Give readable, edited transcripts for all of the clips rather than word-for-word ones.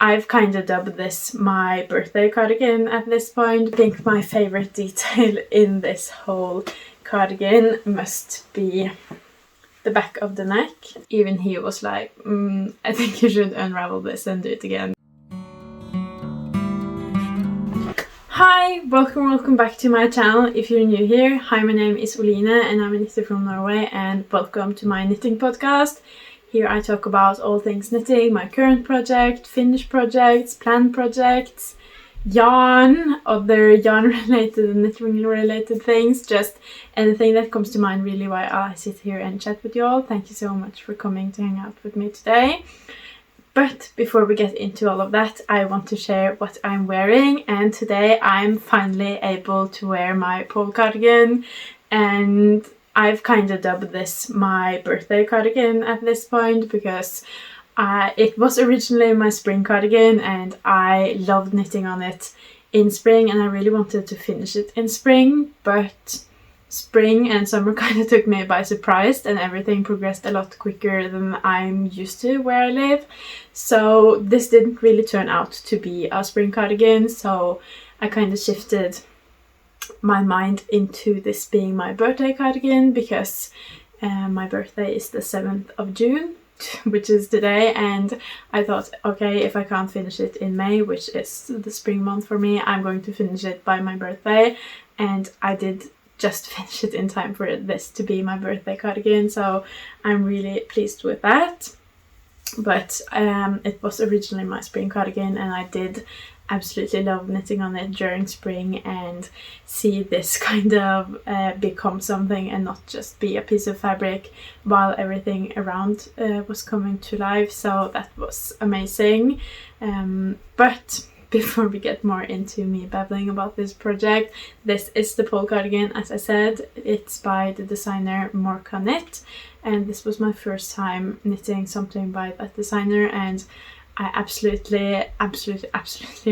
I've kind of dubbed this my birthday cardigan at this point. I think my favorite detail in this whole cardigan must be the back of the neck. Even he was like, I think you should unravel this and do it again. Hi, welcome back to my channel. If you're new here, hi, my name is Oline and I'm a knitter from Norway, and welcome to my knitting podcast. Here I talk about all things knitting, my current project, finished projects, planned projects, yarn, other yarn related and knitting related things, just anything that comes to mind really while I sit here and chat with you all. Thank you so much for coming to hang out with me today. But before we get into all of that, I want to share what I'm wearing, and today I'm finally able to wear my pole cardigan, and I've kind of dubbed this my birthday cardigan at this point because it was originally my spring cardigan and I loved knitting on it in spring and I really wanted to finish it in spring, but spring and summer kind of took me by surprise and everything progressed a lot quicker than I'm used to where I live. So this didn't really turn out to be a spring cardigan, so I kind of shifted my mind into this being my birthday cardigan because my birthday is the 7th of June, which is today, and I thought, okay, if I can't finish it in May, which is the spring month for me, I'm going to finish it by my birthday, and I did just finish it in time for this to be my birthday cardigan, so I'm really pleased with that. But it was originally my spring cardigan and I did absolutely love knitting on it during spring and see this kind of become something and not just be a piece of fabric while everything around was coming to life, so that was amazing. But before we get more into me babbling about this project, this is the pole cardigan, as I said. It's by the designer Morecaknit, and this was my first time knitting something by that designer, and I absolutely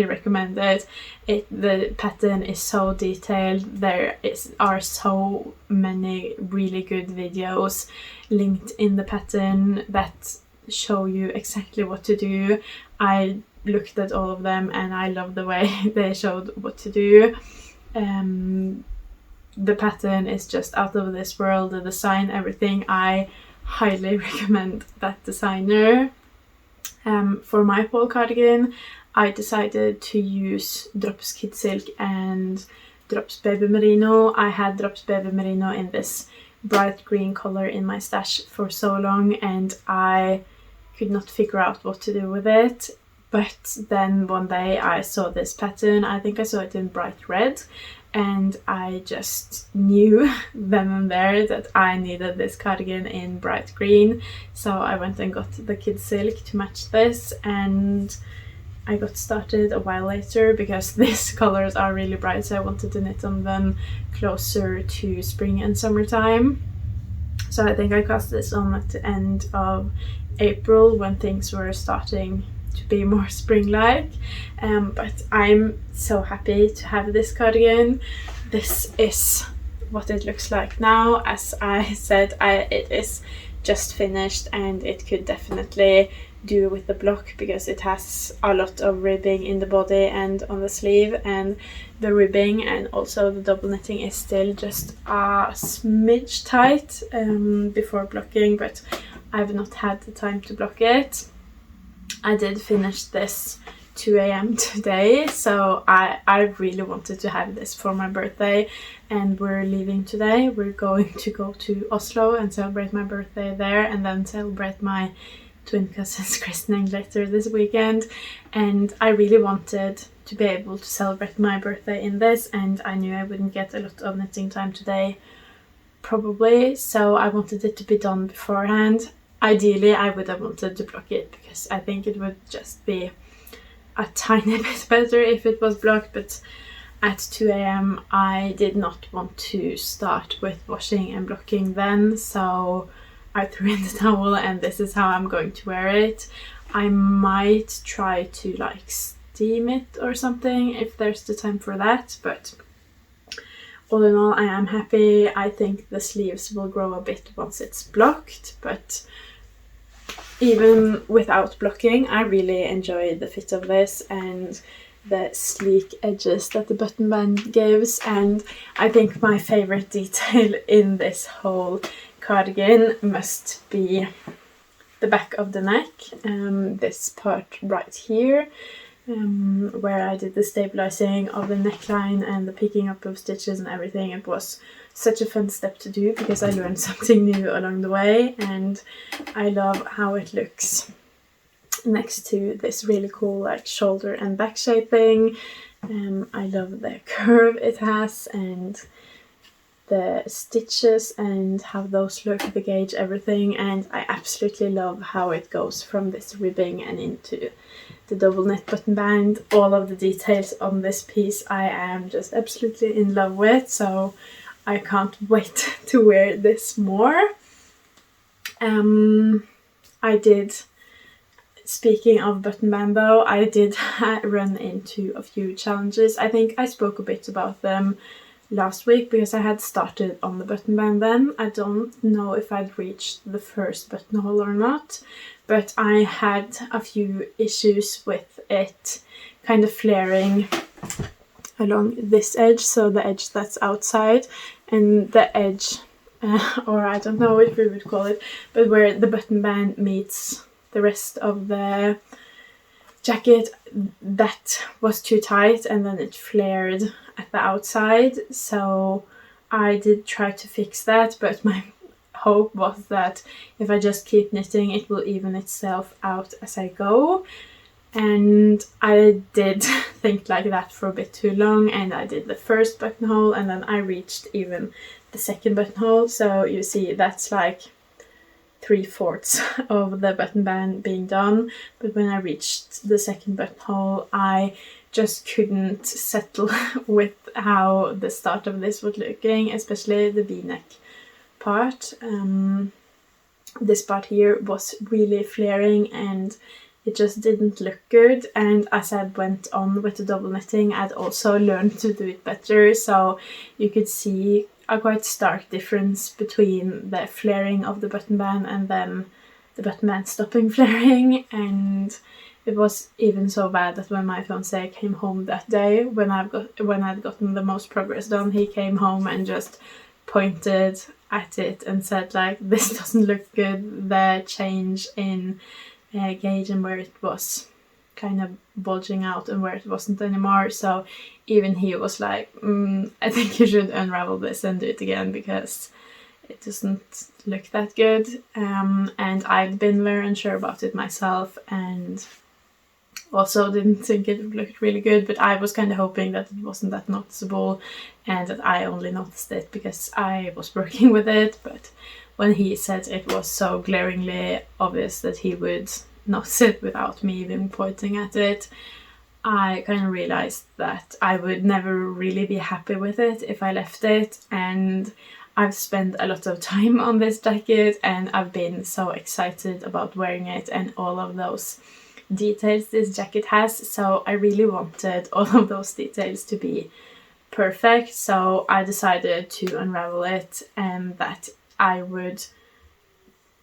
recommend it. The pattern is so detailed. There are so many really good videos linked in the pattern that show you exactly what to do. I looked at all of them and I love the way they showed what to do. The pattern is just out of this world, the design, everything. I highly recommend that designer. For my pole cardigan, I decided to use Drops Kid Silk and Drops Baby Merino. I had Drops Baby Merino in this bright green color in my stash for so long and I could not figure out what to do with it. But then one day I saw this pattern, I think I saw it in bright red, and I just knew then and there that I needed this cardigan in bright green. So I went and got the Kid Silk to match this, and I got started a while later because these colors are really bright, so I wanted to knit on them closer to spring and summertime. So I think I cast this on at the end of April when things were starting to be more spring-like, but I'm so happy to have this cardigan. This is what it looks like now. As I said, it is just finished and it could definitely do with the block because it has a lot of ribbing in the body and on the sleeve, and the ribbing and also the double knitting is still just a smidge tight before blocking, but I've not had the time to block it. I did finish this 2 a.m. today, so I really wanted to have this for my birthday, and we're leaving today. We're going to go to Oslo and celebrate my birthday there and then celebrate my twin cousin's christening later this weekend, and I really wanted to be able to celebrate my birthday in this, and I knew I wouldn't get a lot of knitting time today probably, so I wanted it to be done beforehand. Ideally, I would have wanted to block it because I think it would just be a tiny bit better if it was blocked, but at 2 a.m. I did not want to start with washing and blocking then, so I threw in the towel and this is how I'm going to wear it. I might try to like steam it or something if there's the time for that, but all in all I am happy. I think the sleeves will grow a bit once it's blocked, but even without blocking, I really enjoy the fit of this and the sleek edges that the button band gives. And I think my favorite detail in this whole cardigan must be the back of the neck, this part right here, where I did the stabilizing of the neckline and the picking up of stitches and everything. It was such a fun step to do because I learned something new along the way, and I love how it looks next to this really cool like shoulder and back shaping. I love the curve it has and the stitches and how those look, the gauge, everything, and I absolutely love how it goes from this ribbing and into the double knit button band. All of the details on this piece I am just absolutely in love with, so I can't wait to wear this more. I did, speaking of button band though, I did run into a few challenges. I think I spoke a bit about them last week because I had started on the button band then. I don't know if I'd reached the first buttonhole or not, but I had a few issues with it kind of flaring along this edge, so the edge that's outside, and the edge, or I don't know if we would call it, but where the button band meets the rest of the jacket, that was too tight and then it flared at the outside. So I did try to fix that, but my hope was that if I just keep knitting it will even itself out as I go, and I did think like that for a bit too long, and I did the first buttonhole and then I reached even the second buttonhole. So you see that's like 3/4 of the button band being done, but when I reached the second buttonhole I just couldn't settle with how the start of this was looking, especially the v-neck part. This part here was really flaring and it just didn't look good, and as I went on with the double knitting I'd also learned to do it better, so you could see a quite stark difference between the flaring of the button band and then the button band stopping flaring. And it was even so bad that when my fiancé came home that day, when I'd gotten the most progress done, he came home and just pointed at it and said like, this doesn't look good, the change in gauge and where it was kind of bulging out and where it wasn't anymore. So even he was like, I think you should unravel this and do it again because it doesn't look that good. And I'd been very unsure about it myself and also didn't think it looked really good, but I was kind of hoping that it wasn't that noticeable and that I only noticed it because I was working with it. But when he said it was so glaringly obvious that he would notice it without me even pointing at it, I kind of realized that I would never really be happy with it if I left it. And I've spent a lot of time on this jacket and I've been so excited about wearing it and all of those details this jacket has, so I really wanted all of those details to be perfect. So I decided to unravel it and that I would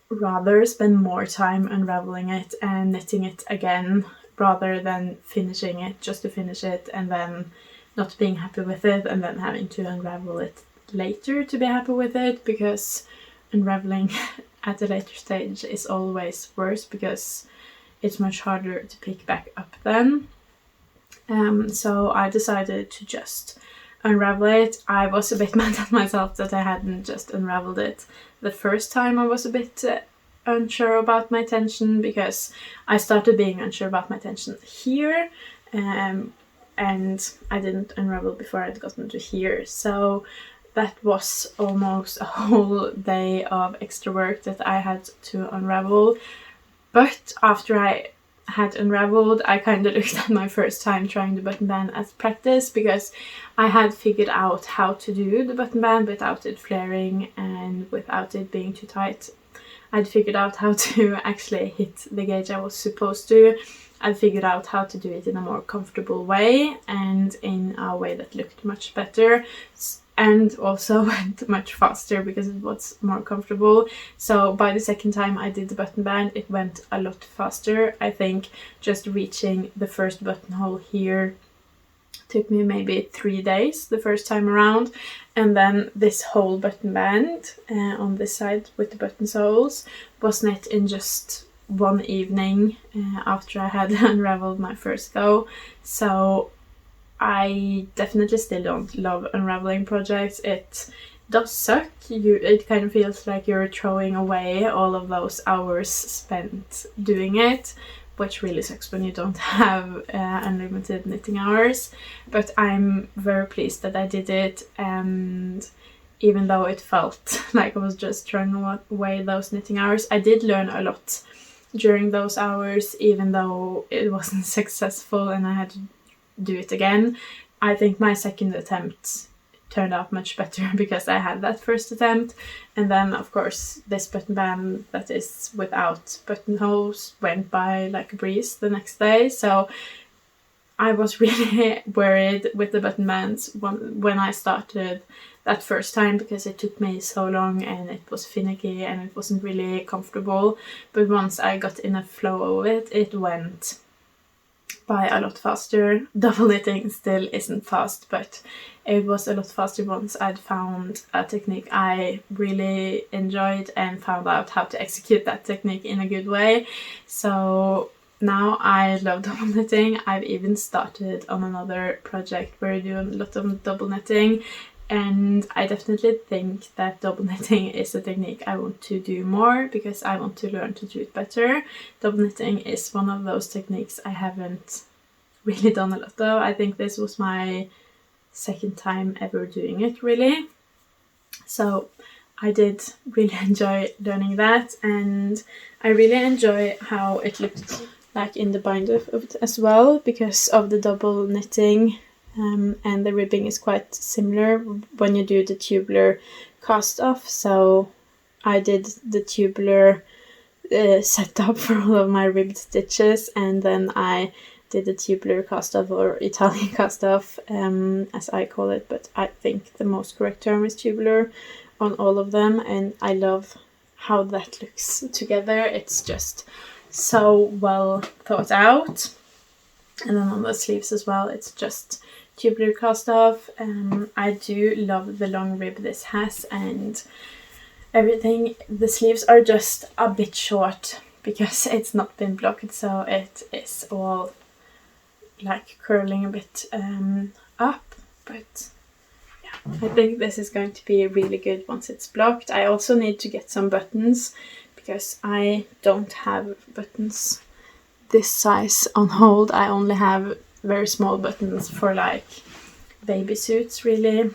rather spend more time unraveling it and knitting it again rather than finishing it just to finish it and then not being happy with it and then having to unravel it later to be happy with it, because unraveling at a later stage is always worse because it's much harder to pick back up then. So I decided to just unravel it. I was a bit mad at myself that I hadn't just unraveled it the first time. I was a bit unsure about my tension because I started being unsure about my tension here, and I didn't unravel before I'd gotten to here. So that was almost a whole day of extra work that I had to unravel. But after I had unraveled, I kind of looked at my first time trying the button band as practice, because I had figured out how to do the button band without it flaring and without it being too tight. I'd figured out how to actually hit the gauge I was supposed to. I'd figured out how to do it in a more comfortable way and in a way that looked much better. and also went much faster because it was more comfortable. So by the second time I did the button band, it went a lot faster. I think just reaching the first buttonhole here took me maybe 3 days the first time around, and then this whole button band on this side with the button soles was knit in just one evening after I had unraveled my first go. So I definitely still don't love unraveling projects. It does suck. It kind of feels like you're throwing away all of those hours spent doing it, which really sucks when you don't have unlimited knitting hours. But I'm very pleased that I did it, and even though it felt like I was just throwing away those knitting hours, I did learn a lot during those hours, even though it wasn't successful and I had to do it again. I think my second attempt turned out much better because I had that first attempt, and then of course this button band that is without buttonholes went by like a breeze the next day. So I was really worried with the button bands when I started that first time, because it took me so long and it was finicky and it wasn't really comfortable. But once I got in a flow of it, it went by a lot faster. Double knitting still isn't fast, but it was a lot faster once I'd found a technique I really enjoyed and found out how to execute that technique in a good way. So now I love double knitting. I've even started on another project where I do a lot of double knitting, and I definitely think that double knitting is a technique I want to do more because I want to learn to do it better. Double knitting is one of those techniques I haven't really done a lot of. I think this was my second time ever doing it, really. So I did really enjoy learning that, and I really enjoy how it looked like in the binder of it as well, because of the double knitting. And the ribbing is quite similar when you do the tubular cast off. So I did the tubular setup for all of my ribbed stitches, and then I did the tubular cast off, or Italian cast off as I call it, but I think the most correct term is tubular on all of them, and I love how that looks together. It's just so well thought out. And then on the sleeves as well, it's just tubular cast off. I do love the long rib this has, and everything. The sleeves are just a bit short because it's not been blocked, so it is all like curling a bit up. But yeah, I think this is going to be really good once it's blocked. I also need to get some buttons because I don't have buttons this size on hold. I only have very small buttons for like baby suits really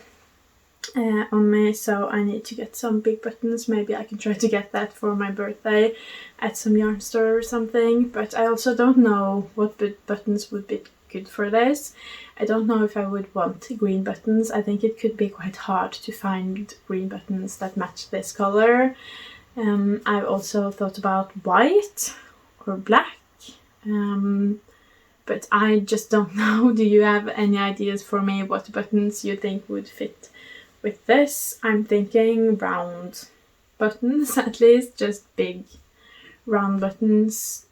on me, so I need to get some big buttons. Maybe I can try to get that for my birthday at some yarn store or something, but I also don't know what buttons would be good for this. I don't know if I would want green buttons. I think it could be quite hard to find green buttons that match this color. I've also thought about white or black, but I just don't know. Do you have any ideas for me what buttons you think would fit with this? I'm thinking round buttons, at least, just big round buttons.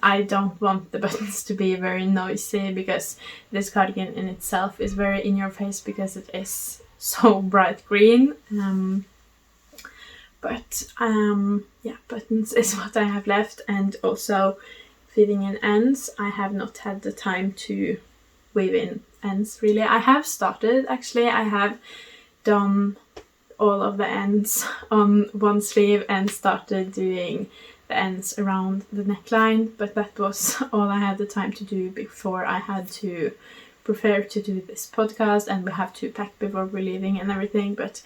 I don't want the buttons to be very noisy because this cardigan in itself is very in your face because it is so bright green. But yeah, buttons is what I have left, and also fitting in ends. I have not had the time to weave in ends really. I have started, actually. I have done all of the ends on one sleeve and started doing the ends around the neckline, but that was all I had the time to do before I had to prepare to do this podcast, and we have to pack before we're leaving and everything. But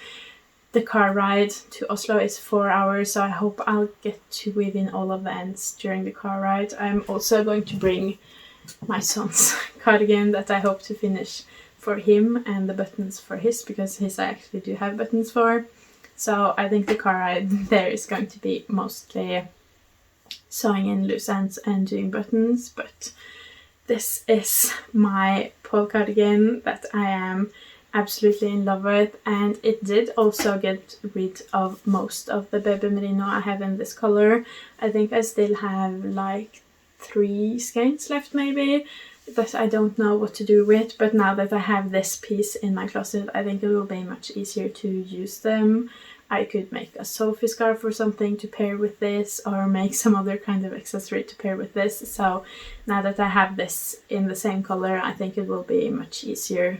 the car ride to Oslo is 4 hours, so I hope I'll get to weave in all of the ends during the car ride. I'm also going to bring my son's cardigan that I hope to finish for him, and the buttons for his, because his I actually do have buttons for. So I think the car ride there is going to be mostly sewing in loose ends and doing buttons, but this is my pole cardigan that I am absolutely in love with, and it did also get rid of most of the baby merino I have in this color. I think I still have like 3 skeins left maybe that I don't know what to do with, but now that I have this piece in my closet, I think it will be much easier to use them. I could make a Sophie scarf or something to pair with this, or make some other kind of accessory to pair with this. So now that I have this in the same color, I think it will be much easier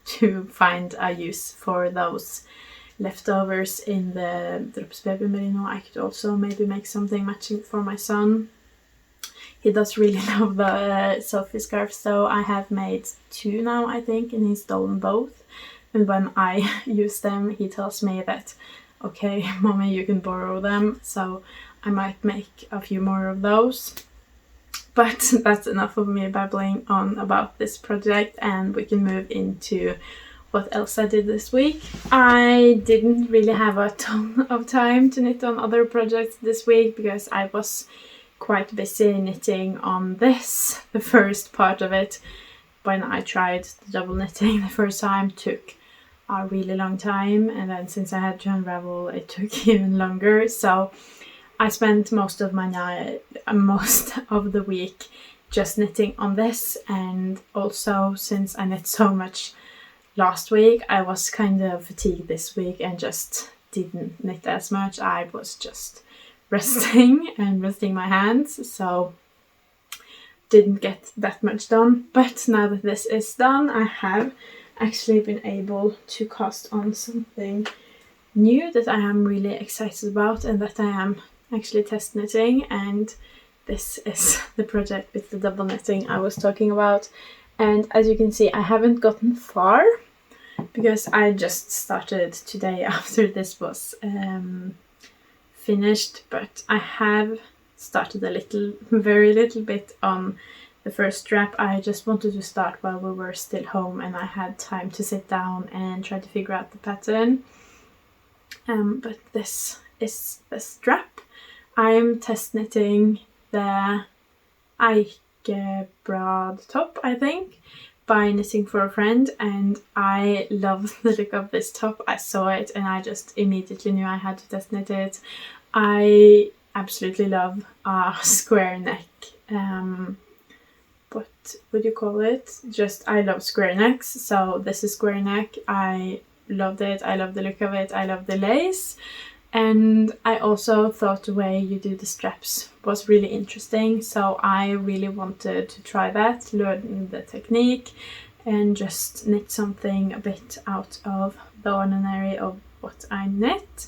to find a use for those leftovers in the Drops baby merino. I could also maybe make something matching for my son. He does really love the Sophie scarves, so I have made 2 now, I think, and he's stolen both. And when I use them, he tells me that, okay, mommy, you can borrow them. So I might make a few more of those. But that's enough of me babbling on about this project, and we can move into what else I did this week. I didn't really have a ton of time to knit on other projects this week because I was quite busy knitting on this. The first part of it, when I tried the double knitting the first time, took a really long time, and then since I had to unravel, it took even longer. So I spent most of the week just knitting on this, and also since I knit so much last week, I was kind of fatigued this week and just didn't knit as much. I was just resting my hands, so didn't get that much done. But now that this is done, I have actually been able to cast on something new that I am really excited about and that I am actually test knitting, and this is the project with the double knitting I was talking about. And as you can see, I haven't gotten far because I just started today after this was finished, but I have started very little bit on the first strap. I just wanted to start while we were still home and I had time to sit down and try to figure out the pattern. But this is the strap. I'm test knitting the Eikeblad top, I think, by Knitting for a Friend, and I love the look of this top. I saw it and I just immediately knew I had to test knit it. I absolutely love a square neck. What would you call it? I love square necks, so this is square neck. I loved it. I love the look of it. I love the lace. And I also thought the way you do the straps was really interesting, so I really wanted to try that, learn the technique, and just knit something a bit out of the ordinary of what I knit.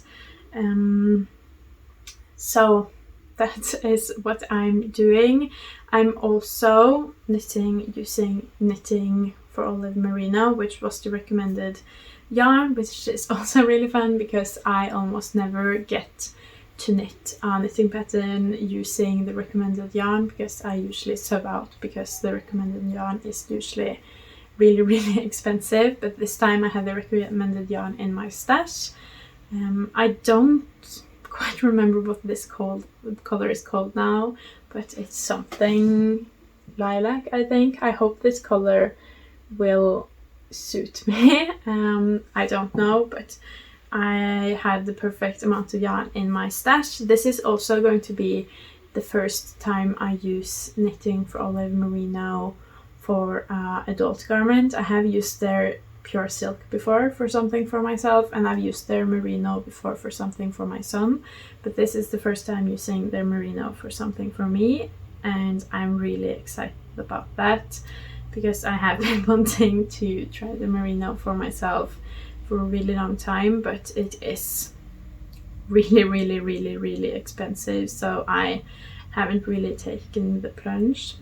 So that is what I'm doing. I'm also knitting using Knitting for Olive Merino, which was the recommended yarn, which is also really fun because I almost never get to knit a knitting pattern using the recommended yarn, because I usually sub out because the recommended yarn is usually really, really expensive. But this time I had the recommended yarn in my stash. I don't quite remember what this color is called now, but it's something lilac, I think. I hope this color will suit me. I don't know, but I had the perfect amount of yarn in my stash. This is also going to be the first time I use Knitting for Olive Merino for adult garment. I have used their pure silk before for something for myself, and I've used their merino before for something for my son, but this is the first time using their merino for something for me, and I'm really excited about that because I have been wanting to try the merino for myself for a really long time, but it is really, really, really, really expensive, so I haven't really taken the plunge.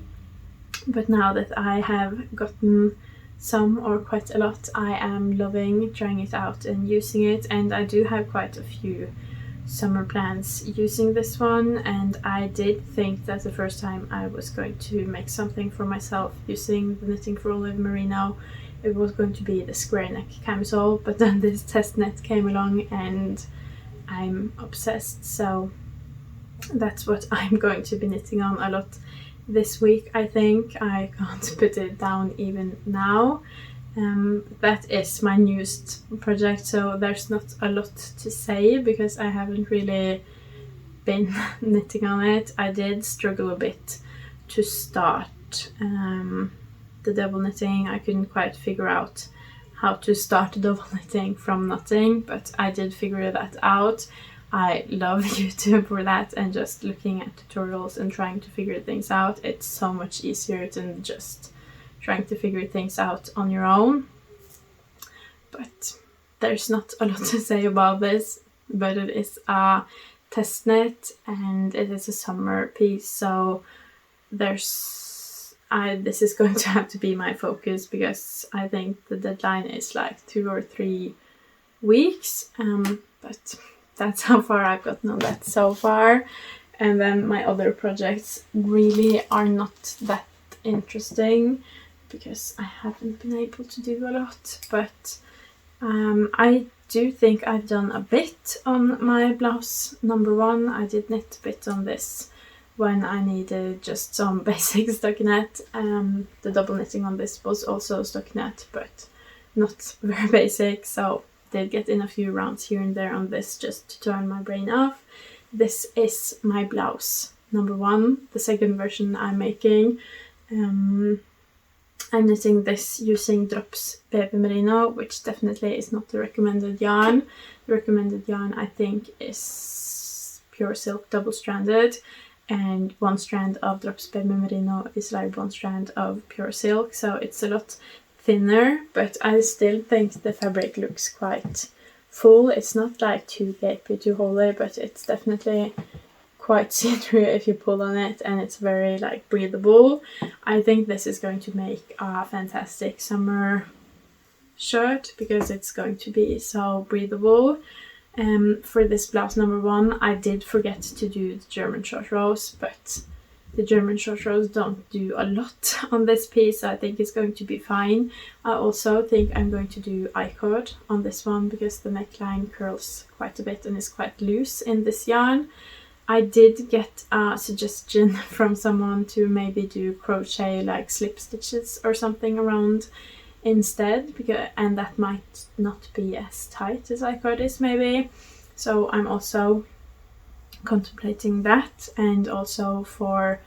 But now that I have gotten some or quite a lot, I am loving trying it out and using it, and I do have quite a few summer plans using this one, and I did think that the first time I was going to make something for myself using the Knitting for Olive Merino, it was going to be the square neck camisole, but then this test knit came along and I'm obsessed, so that's what I'm going to be knitting on a lot this week. I think I can't put it down even now. That is my newest project, so there's not a lot to say because I haven't really been knitting on it. I did struggle a bit to start the double knitting. I couldn't quite figure out how to start double knitting from nothing, but I did figure that out. I love YouTube for that, and just looking at tutorials and trying to figure things out. It's so much easier than just trying to figure things out on your own. But there's not a lot to say about this, but it is a Testknit and it is a summer piece, so this is going to have to be my focus because I think the deadline is like 2 or 3 weeks, but that's how far I've gotten on that so far. And then my other projects really are not that interesting because I haven't been able to do a lot, but I do think I've done a bit on my blouse number 1. I did knit a bit on this when I needed just some basic stockinette. The double knitting on this was also stockinette, but not very basic, so did get in a few rounds here and there on this just to turn my brain off. This is my blouse number 1, the second version I'm making. I'm knitting this using Drops Baby Merino, which definitely is not the recommended yarn. The recommended yarn, I think, is Pure Silk double-stranded, and 1 strand of Drops Baby Merino is like 1 strand of Pure Silk, so it's a lot thinner, but I still think the fabric looks quite full. It's not like too gapey, too holey, but it's definitely quite see-through if you pull on it, and it's very like breathable. I think this is going to make a fantastic summer shirt because it's going to be so breathable. For this blouse number 1, I did forget to do the German short rows, but the German short rows don't do a lot on this piece, so I think it's going to be fine. I also think I'm going to do I-cord on this one because the neckline curls quite a bit and is quite loose in this yarn. I did get a suggestion from someone to maybe do crochet like slip stitches or something around instead, and that might not be as tight as I-cord is maybe. So I'm also contemplating that, and also for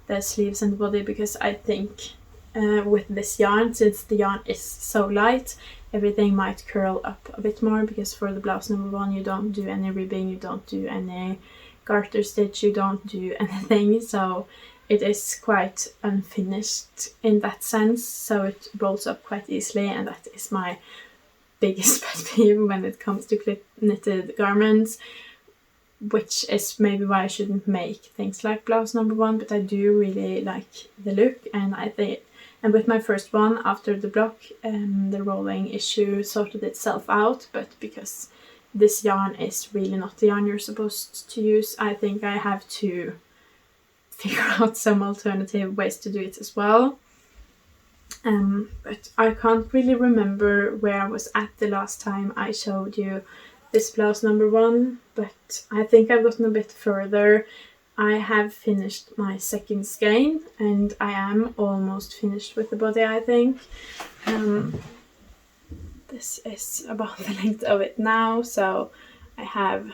the sleeves and the body, because I think with this yarn, since the yarn is so light, everything might curl up a bit more, because for the blouse number 1 you don't do any ribbing, you don't do any garter stitch, you don't do anything, so it is quite unfinished in that sense, so it rolls up quite easily, and that is my biggest pet peeve when it comes to knitted garments, which is maybe why I shouldn't make things like blouse number 1, but I do really like the look, and I think, and with my first one after the block, the rolling issue sorted itself out, but because this yarn is really not the yarn you're supposed to use, I think I have to figure out some alternative ways to do it as well. But I can't really remember where I was at the last time I showed you this blouse number 1, but I think I've gotten a bit further. I have finished my second skein, and I am almost finished with the body, I think. This is about the length of it now, so I have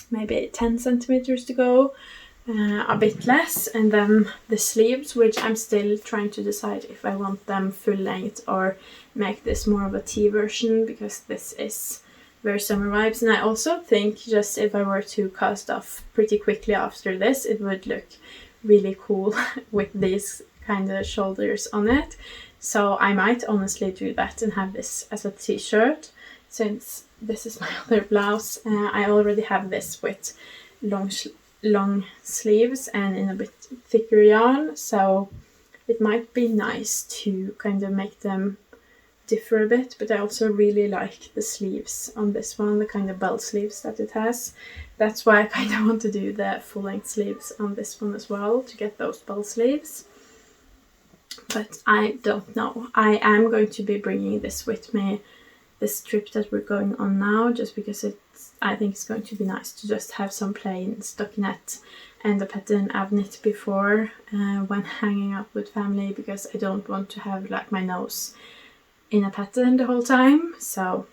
maybe 10 centimeters to go, a bit less, and then the sleeves, which I'm still trying to decide if I want them full length or make this more of a T version, because this is very summer vibes, and I also think just if I were to cast off pretty quickly after this, it would look really cool with these kind of shoulders on it. So I might honestly do that and have this as a t-shirt, since this is my other blouse. I already have this with long sleeves and in a bit thicker yarn, so it might be nice to kind of make them differ a bit, but I also really like the sleeves on this one, the kind of bell sleeves that it has. That's why I kind of want to do the full-length sleeves on this one as well, to get those bell sleeves. But I don't know. I am going to be bringing this with me, this trip that we're going on now, just because I think it's going to be nice to just have some plain stockinette and a pattern I've knit before when hanging out with family, because I don't want to have like my nose in a pattern the whole time, so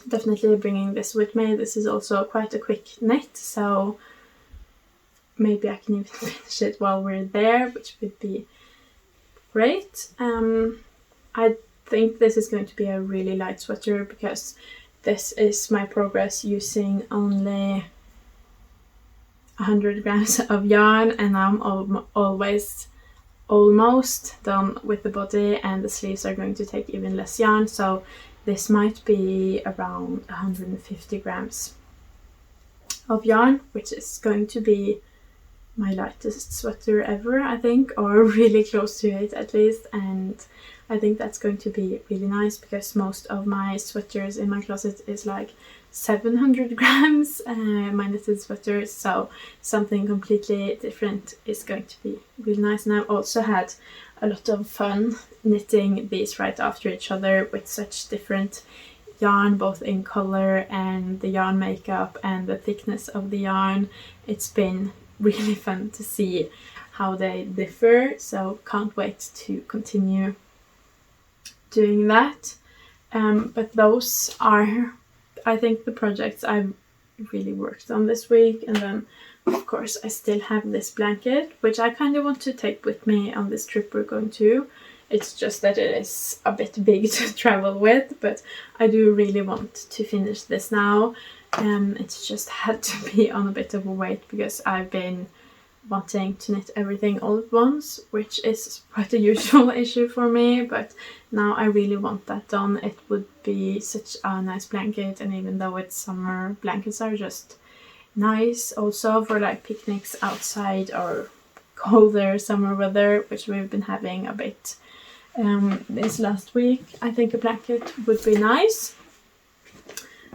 definitely bringing this with me. This is also quite a quick knit, so maybe I can even finish it while we're there, which would be great. I think this is going to be a really light sweater because this is my progress using only 100 grams of yarn, and I'm almost done with the body, and the sleeves are going to take even less yarn, so this might be around 150 grams of yarn, which is going to be my lightest sweater ever, I think, or really close to it at least. And I think that's going to be really nice because most of my sweaters in my closet is like 700 grams, my knitted sweaters, so something completely different is going to be really nice. And I've also had a lot of fun knitting these right after each other with such different yarn, both in color and the yarn makeup and the thickness of the yarn. It's been really fun to see how they differ, so can't wait to continue doing that. But those are, I think, the projects I've really worked on this week. And then of course I still have this blanket, which I kind of want to take with me on this trip we're going to. It's just that it is a bit big to travel with, but I do really want to finish this now. It's just had to be on a bit of a wait because I've been wanting to knit everything all at once, which is quite a usual issue for me, but now I really want that done. It would be such a nice blanket, and even though it's summer, blankets are just nice also for like picnics outside or colder summer weather, which we've been having a bit this last week. I think a blanket would be nice.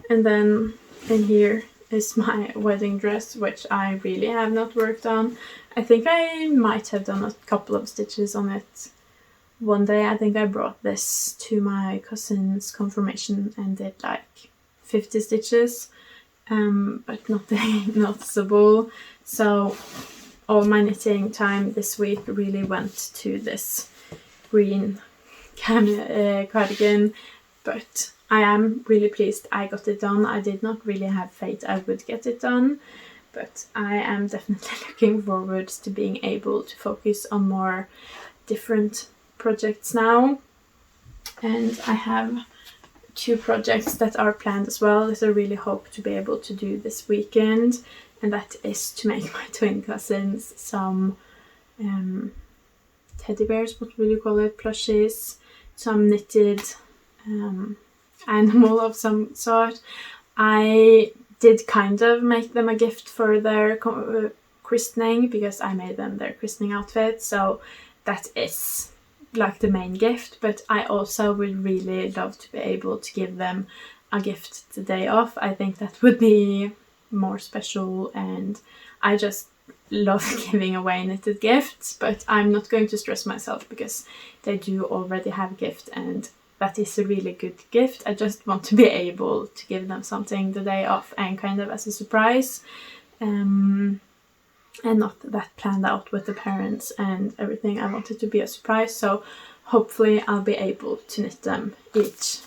And then in here is my wedding dress, which I really have not worked on. I think I might have done a couple of stitches on it one day. I think I brought this to my cousin's confirmation and did like 50 stitches, but nothing noticeable. So all my knitting time this week really went to this green cardigan, but I am really pleased I got it done. I did not really have faith I would get it done, but I am definitely looking forward to being able to focus on more different projects now. And I have 2 projects that are planned as well that I really hope to be able to do this weekend, and that is to make my twin cousins some teddy bears, what will you call it, plushies, some knitted animal of some sort. I did kind of make them a gift for their christening because I made them their christening outfit, so that is like the main gift, but I also would really love to be able to give them a gift the day off. I think that would be more special, and I just love giving away knitted gifts, but I'm not going to stress myself because they do already have a gift, and that is a really good gift. I just want to be able to give them something the day off and kind of as a surprise, and not that planned out with the parents and everything. I want it to be a surprise, so hopefully I'll be able to knit them each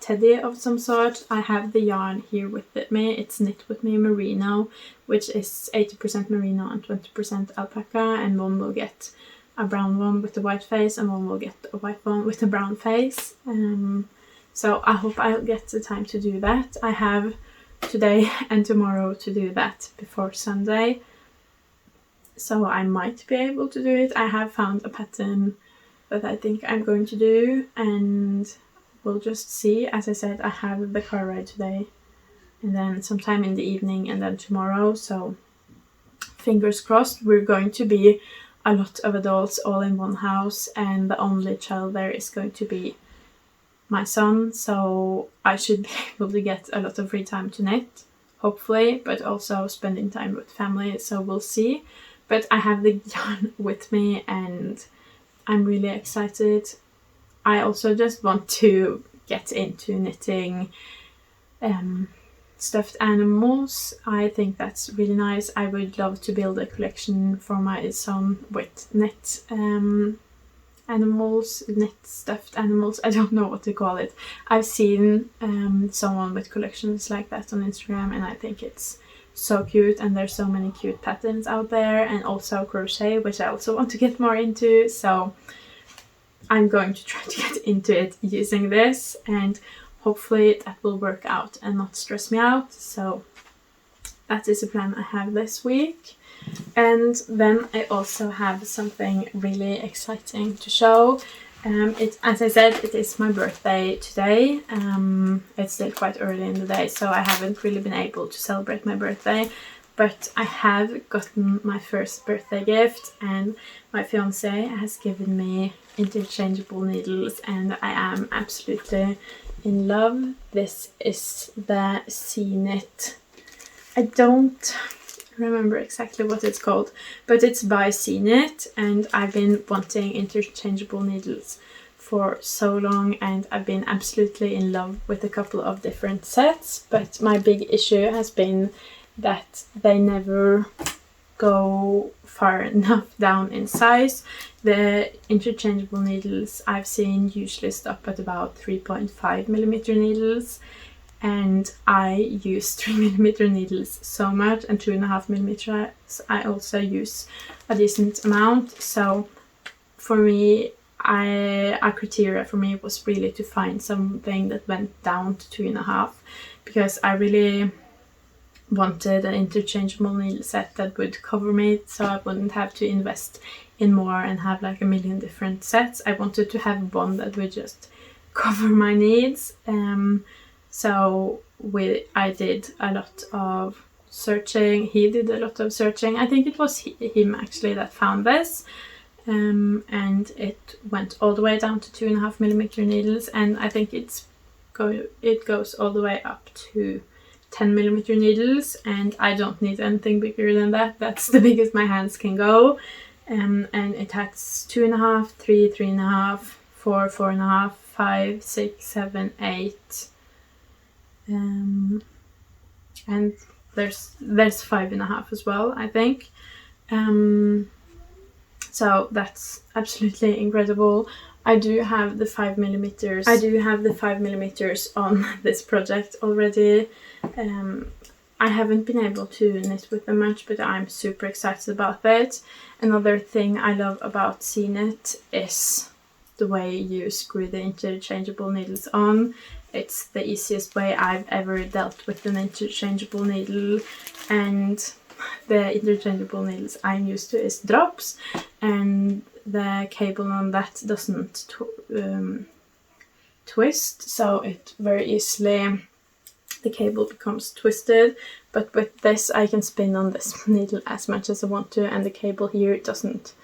teddy of some sort. I have the yarn here with me. It's Knit With Me Merino, which is 80% merino and 20% alpaca, and one will get a brown one with a white face and one will get a white one with a brown face. So I hope I'll get the time to do that. I have today and tomorrow to do that before Sunday, so I might be able to do it. I have found a pattern that I think I'm going to do, and we'll just see. As I said, I have the car ride today and then sometime in the evening and then tomorrow, so fingers crossed. We're going to be a lot of adults all in one house, and the only child there is going to be my son, so I should be able to get a lot of free time to knit, hopefully, but also spending time with family, so we'll see. But I have the yarn with me and I'm really excited. I also just want to get into knitting stuffed animals. I think that's really nice. I would love to build a collection for my son with knit animals, knit stuffed animals. I don't know what to call it. I've seen someone with collections like that on Instagram, and I think it's so cute, and there's so many cute patterns out there, and also crochet, which I also want to get more into. So I'm going to try to get into it using this, and hopefully that will work out and not stress me out. So that is a plan I have this week. And then I also have something really exciting to show. As I said, it is my birthday today. It's still quite early in the day, so I haven't really been able to celebrate my birthday. But I have gotten my first birthday gift, and my fiance has given me interchangeable needles, and I am absolutely in love. This is the C-Knit. I don't remember exactly what it's called, but it's by C-Knit, and I've been wanting interchangeable needles for so long, and I've been absolutely in love with a couple of different sets, but my big issue has been that they never go far enough down in size. The interchangeable needles I've seen usually stop at about 3.5mm needles, and I use 3mm needles so much, and 2.5mm I also use a decent amount. So for me, a criteria for me was really to find something that went down to 2.5, because I really wanted an interchangeable needle set that would cover me, so I wouldn't have to invest in more and have like a million different sets. I wanted to have one that would just cover my needs. So I did a lot of searching. He did a lot of searching. I think it was him actually that found this. And it went all the way down to 2.5mm needles, and I think it goes all the way up to 10mm needles, and I don't need anything bigger than that. That's the biggest my hands can go. And it has 2.5, 3, 3.5, 4, 4.5, 5, 6, 7, 8. And there's 5.5 as well, I think. So that's absolutely incredible. I do have the 5mm. I do have the 5mm on this project already. I haven't been able to knit with them much, but I'm super excited about that. Another thing I love about C-Knit is the way you screw the interchangeable needles on. It's the easiest way I've ever dealt with an interchangeable needle, and the interchangeable needles I'm used to is drops, and the cable on that doesn't twist, so it very easily, the cable becomes twisted. But with this I can spin on this needle as much as I want to, and the cable here doesn't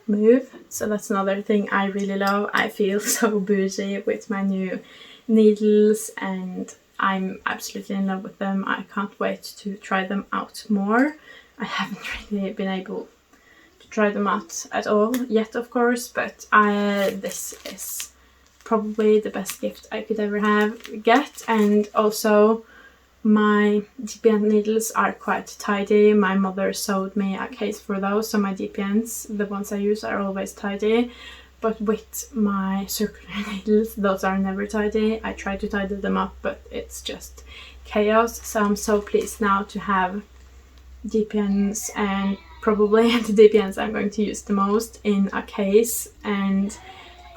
move. So that's another thing I really love. I feel so bougie with my new needles, and I'm absolutely in love with them. I can't wait to try them out more. I haven't really been able to try them out at all yet, of course, but this is probably the best gift I could ever get. And also my DPN needles are quite tidy. My mother sewed me a case for those, so my DPNs, the ones I use, are always tidy. But with my circular needles, those are never tidy. I try to tidy them up, but it's just chaos. So I'm so pleased now to have DPNs, and probably the DPNs I'm going to use the most, in a case, and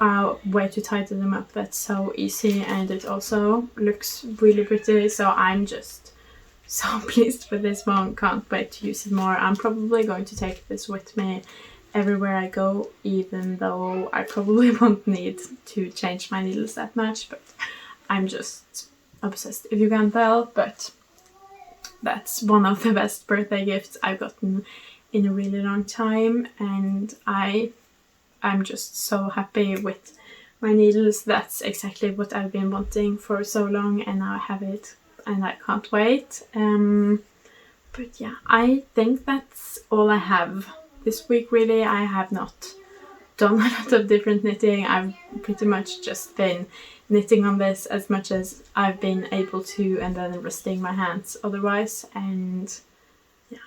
a way to tidy them up that's so easy, and it also looks really pretty. So I'm just so pleased with this one. Can't wait to use it more. I'm probably going to take this with me everywhere I go, even though I probably won't need to change my needles that much, but I'm just obsessed, if you can't tell. But that's one of the best birthday gifts I've gotten in a really long time, and I'm just so happy with my needles. That's exactly what I've been wanting for so long, and now I have it, and I can't wait. But yeah, I think that's all I have this week, really. I have not done a lot of different knitting. I've pretty much just been knitting on this as much as I've been able to, and then resting my hands otherwise. And yeah,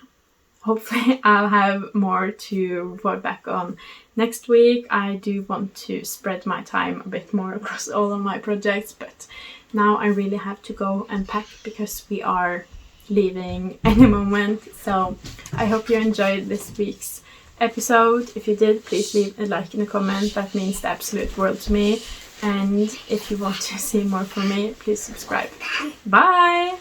hopefully I'll have more to report back on next week. I do want to spread my time a bit more across all of my projects, but now I really have to go and pack because we are leaving any moment. So I hope you enjoyed this week's episode. If you did, please leave a like and a comment. That means the absolute world to me. And if you want to see more from me, please subscribe. Bye!